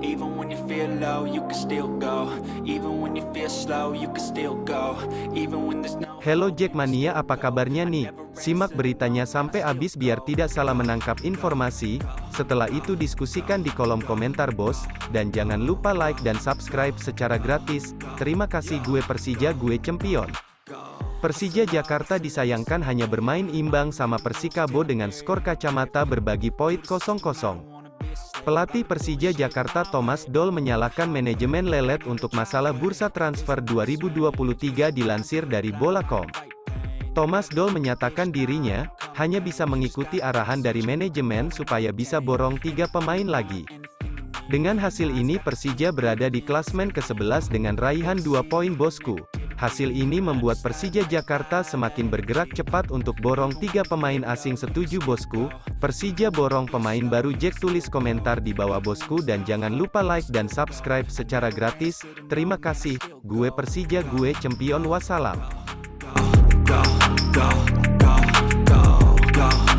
Even when you feel low, you can still go. Even when you feel slow, you can still go. Even when there's no. Hello Jackmania, apa kabarnya nih? Simak beritanya sampai habis biar tidak salah menangkap informasi. Setelah itu diskusikan di kolom komentar bos, dan jangan lupa like dan subscribe secara gratis. Terima kasih. Gue Persija, gue Champion. Persija Jakarta disayangkan hanya bermain imbang sama Persikabo dengan skor kacamata berbagi poin 0-0. Pelatih Persija Jakarta Thomas Doll menyalahkan manajemen lelet untuk masalah bursa transfer 2023 dilansir dari Bola.com. Thomas Doll menyatakan dirinya hanya bisa mengikuti arahan dari manajemen supaya bisa borong 3 pemain lagi. Dengan hasil ini Persija berada di klasmen ke-11 dengan raihan 2 poin bosku. Hasil ini membuat Persija Jakarta semakin bergerak cepat untuk borong 3 pemain asing. Setuju bosku? Persija borong pemain baru. Jack tulis komentar di bawah bosku dan jangan lupa like dan subscribe secara gratis. Terima kasih. Gue Persija, gue Champion. Wassalam. Go, go, go, go, go.